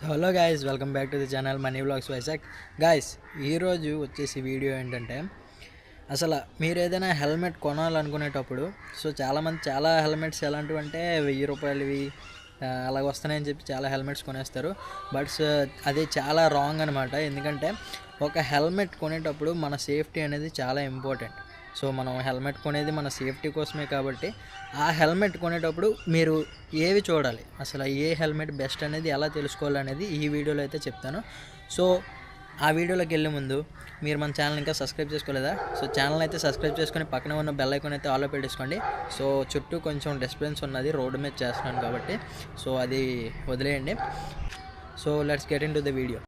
Hello guys, welcome back to the channel money vlogs Vizag. Guys, ఈరోజు వచ్చేసి video ఏంటంటే అసలు మీరు ఏదైనా హెల్మెట్ కొనాలనుకునేటప్పుడు చాలామంది చాలా హెల్మెట్స్ ఎలాంటివి అంటే ₹1000 అలాగ వస్తున్నాయని చెప్పి చాలా హెల్మెట్స్ కొనేస్తారు. బట్ అది చాలా రాంగ్ అనమాట. ఎందుకంటే ఒక హెల్మెట్ కొనేటప్పుడు మన సేఫ్టీ అనేది చాలా ఇంపార్టెంట్. మనం హెల్మెట్ కొనేది మన సేఫ్టీ కోసమే కాబట్టి ఆ హెల్మెట్ కొనేటప్పుడు మీరు ఏవి చూడాలి, అసలు ఏ హెల్మెట్ బెస్ట్ అనేది ఎలా తెలుసుకోవాలనేది ఈ వీడియోలో అయితే చెప్తాను. ఆ వీడియోలోకి వెళ్ళే ముందు మీరు మన ఛానల్ ఇంకా సబ్స్క్రైబ్ చేసుకోలేదా? ఛానల్ అయితే సబ్స్క్రైబ్ చేసుకొని పక్కన ఉన్న బెల్ ఐకాన్ అయితే ఆల్లో పెట్టేసుకోండి. చుట్టూ కొంచెం డిస్టర్బెన్స్ ఉన్నది, రోడ్డు మీద చేస్తున్నాను కాబట్టి అది వదిలేయండి. Let's get in to the video.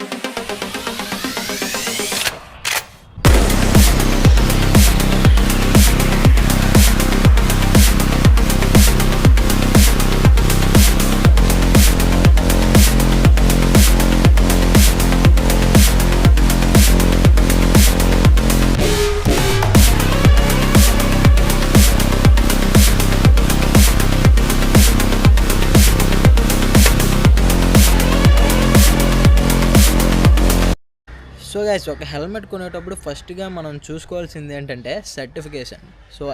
Guys, ఒక హెల్మెట్ కొనేటప్పుడు ఫస్ట్గా మనం చూసుకోవాల్సింది ఏంటంటే సర్టిఫికేషన్.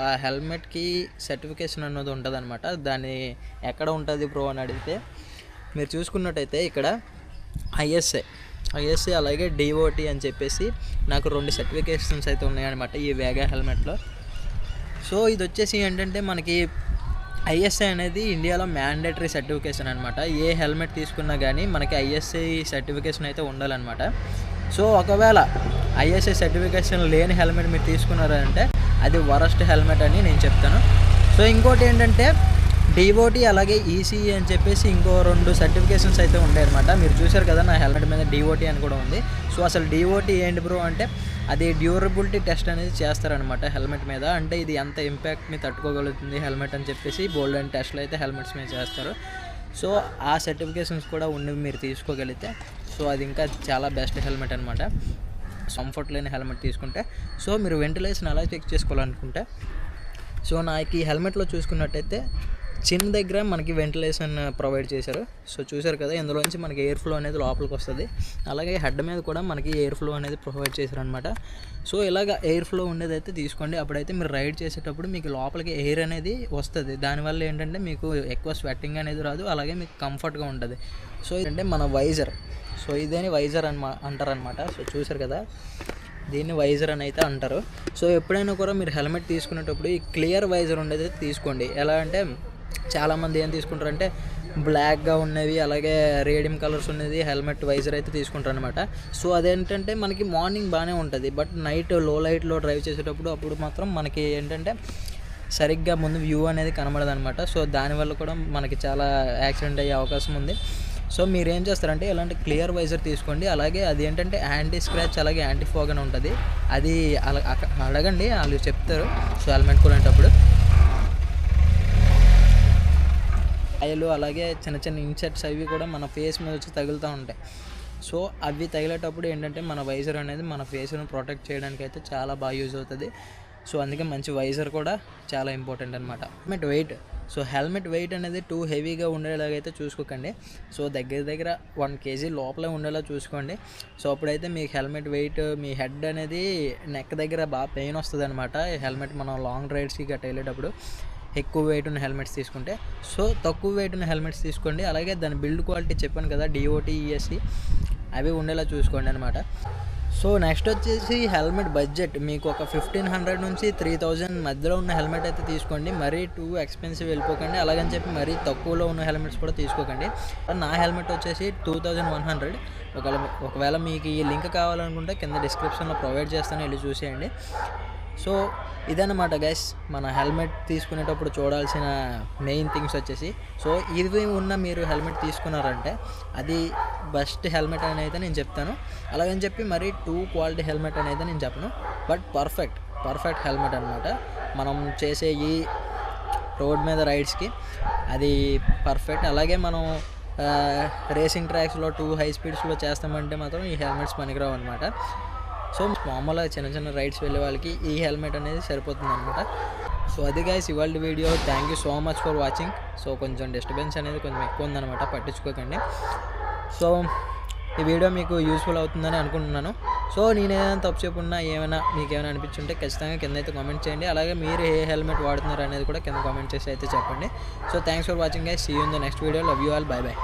ఆ హెల్మెట్కి సర్టిఫికేషన్ అన్నది ఉంటుంది అనమాట. దాన్ని ఎక్కడ ఉంటుంది బ్రో అని అడిగితే మీరు చూసుకున్నట్టయితే ఇక్కడ ఐఎస్ఐ అలాగే డిఓటి అని చెప్పేసి నాకు 2 సర్టిఫికేషన్స్ అయితే ఉన్నాయన్నమాట ఈ వేగా హెల్మెట్లో. ఇది వచ్చేసి ఏంటంటే మనకి ఐఎస్ఐ అనేది ఇండియాలో మ్యాండేటరీ సర్టిఫికేషన్ అనమాట. ఏ హెల్మెట్ తీసుకున్నా కానీ మనకి ఐఎస్ఐ సర్టిఫికేషన్ అయితే ఉండాలన్నమాట. ఒకవేళ ఐఎస్ఐ సర్టిఫికేషన్ లేని హెల్మెట్ మీరు తీసుకున్నారంటే అది వరస్ట్ హెల్మెట్ అని నేను చెప్తాను. ఇంకోటి ఏంటంటే డిఓటి అలాగే ఈసీఈ అని చెప్పేసి ఇంకో 2 సర్టిఫికేషన్స్ అయితే ఉంటాయన్నమాట. మీరు చూశారు కదా నా హెల్మెట్ మీద డిఓటి అని కూడా ఉంది. అసలు డిఓటి ఏంటి బ్రో అంటే అది డ్యూరబిలిటీ టెస్ట్ అనేది చేస్తారనమాట హెల్మెట్ మీద. అంటే ఇది ఎంత ఇంపాక్ట్ని తట్టుకోగలుగుతుంది హెల్మెట్ అని చెప్పేసి బోల్డ్ అండ్ టెస్ట్లు అయితే హెల్మెట్స్ మీద చేస్తారు. ఆ సర్టిఫికేషన్స్ కూడా ఉన్నవి మీరు తీసుకోగలిగితే అది ఇంకా చాలా బెస్ట్ హెల్మెట్ అనమాట. కంఫర్ట్ లేని హెల్మెట్ తీసుకుంటే మీరు వెంటిలేషన్ ఎలా చెక్ చేసుకోవాలనుకుంటే నాకు ఈ హెల్మెట్లో చూసుకున్నట్టయితే చిన్న దగ్గర మనకి వెంటిలేషన్ ప్రొవైడ్ చేశారు. చూసారు కదా, ఇందులోంచి మనకి ఎయిర్ ఫ్లో అనేది లోపలికి వస్తుంది. అలాగే హెడ్ మీద కూడా మనకి ఎయిర్ ఫ్లో అనేది ప్రొవైడ్ చేశారనమాట. ఇలాగ ఎయిర్ ఫ్లో ఉండేది అయితే తీసుకోండి. అప్పుడైతే మీరు రైడ్ చేసేటప్పుడు మీకు లోపలికి ఎయిర్ అనేది వస్తుంది. దానివల్ల ఏంటంటే మీకు ఎక్కువ స్వెట్టింగ్ అనేది రాదు, అలాగే మీకు కంఫర్ట్గా ఉంటుంది. ఏంటంటే మన వైజర్, ఇదేని వైజర్ అంటారనమాట. చూసారు కదా, దీన్ని వైజర్ అని అయితే అంటారు. ఎప్పుడైనా కూడా మీరు హెల్మెట్ తీసుకునేటప్పుడు ఈ క్లియర్ వైజర్ ఉండేది తీసుకోండి. ఎలా అంటే చాలామంది ఏం తీసుకుంటారంటే బ్లాక్గా ఉన్నవి అలాగే రేడియం కలర్స్ ఉన్నది హెల్మెట్ వైజర్ అయితే తీసుకుంటారు అనమాట. అదేంటంటే మనకి మార్నింగ్ బాగానే ఉంటుంది, బట్ నైట్ లో లైట్లో డ్రైవ్ చేసేటప్పుడు అప్పుడు మాత్రం మనకి ఏంటంటే సరిగ్గా ముందు వ్యూ అనేది కనబడదు అనమాట. దానివల్ల కూడా మనకి చాలా యాక్సిడెంట్ అయ్యే అవకాశం ఉంది. మీరు ఏం చేస్తారంటే ఇలాంటి క్లియర్ వైజర్ తీసుకోండి. అలాగే అది ఏంటంటే యాంటీ స్క్రాచ్ అలాగే యాంటీ ఫాగ్ అని ఉంటుంది. అది అడగండి, వాళ్ళు చెప్తారు. హెల్మెట్ కొనేటప్పుడు అయ్యలు అలాగే చిన్న చిన్న ఇన్సెట్స్ అవి కూడా మన ఫేస్ మీద వచ్చి తగులుతూ ఉంటాయి. అవి తగిలేటప్పుడు ఏంటంటే మన వైజర్ అనేది మన ఫేస్ను ప్రొటెక్ట్ చేయడానికి అయితే చాలా బాగా యూజ్ అవుతుంది. అందుకే మంచి వైజర్ కూడా చాలా ఇంపార్టెంట్ అనమాట. హెల్మెట్ వెయిట్ అనేది టూ హెవీగా ఉండేలాగైతే చూసుకోకండి. దగ్గర 1 kg లోపలే ఉండేలా చూసుకోండి. అప్పుడైతే మీకు హెల్మెట్ వెయిట్ మీ హెడ్ అనేది నెక్ దగ్గర బాగా పెయిన్ వస్తుంది అనమాట. హెల్మెట్ మనం లాంగ్ రైడ్స్కి గట్ట వెళ్ళేటప్పుడు ఎక్కువ వెయిట్ ఉన్న హెల్మెట్స్ తీసుకుంటే తక్కువ వెయిట్ ఉన్న హెల్మెట్స్ తీసుకోండి. అలాగే దాని బిల్డ్ క్వాలిటీ చెప్పాను కదా, డిఓటి ఈఎస్సి అవి ఉండేలా చూసుకోండి అనమాట. నెక్స్ట్ వచ్చేసి హెల్మెట్ బడ్జెట్ మీకు ఒక 1500 నుంచి 3000 మధ్యలో ఉన్న హెల్మెట్ అయితే తీసుకోండి. మరీ టూ ఎక్స్పెన్సివ్ వెళ్ళిపోకండి, అలాగని చెప్పి మరీ తక్కువలో ఉన్న హెల్మెట్స్ కూడా తీసుకోకండి. నా హెల్మెట్ వచ్చేసి 2100. ఒకవేళ మీకు ఈ లింక్ కావాలనుకుంటే కింద డిస్క్రిప్షన్లో ప్రొవైడ్ చేస్తాను, వెళ్ళి చూసేయండి. ఇదన్నమాట గైస్, మన హెల్మెట్ తీసుకునేటప్పుడు చూడాల్సిన మెయిన్ థింగ్స్ వచ్చేసి. ఇది ఉన్న మీరు హెల్మెట్ తీసుకున్నారంటే అది బెస్ట్ హెల్మెట్ అని అయితే నేను చెప్తాను. అలాగని చెప్పి మరి టూ క్వాలిటీ హెల్మెట్ అని అయితే నేను చెప్పను, బట్ పర్ఫెక్ట్ హెల్మెట్ అనమాట. మనం చేసే ఈ రోడ్ మీద రైడ్స్కి అది పర్ఫెక్ట్. అలాగే మనం రేసింగ్ ట్రాక్స్లో 2 హై స్పీడ్స్లో చేస్తామంటే మాత్రం ఈ హెల్మెట్స్ పనికిరావు అనమాట. మామూలుగా చిన్న రైడ్స్ వెళ్ళే వాళ్ళకి ఈ హెల్మెట్ అనేది సరిపోతుంది అనమాట. అది గైస్ ఇవాళ video. Thank you so much for watching. కొంచెం డిస్టర్బెన్స్ అనేది కొంచెం ఎక్కువ ఉందన్నమాట, పట్టించుకోకండి. సో ఈ వీడియో మీకు యూస్ఫుల్ అవుతుందని అనుకుంటున్నాను. సో నేనేమైనా తప్పు చెప్పున్నా మీకు ఏమైనా అనిపించుంటే ఖచ్చితంగా కింద అయితే కామెంట్ చేయండి. అలాగే మీరు ఏ హెల్మెట్ వాడుతున్నారు అనేది కూడా కింద కామెంట్ చేసి అయితే చెప్పండి. So thanks for watching guys. See you in the next video. Love you all. Bye by.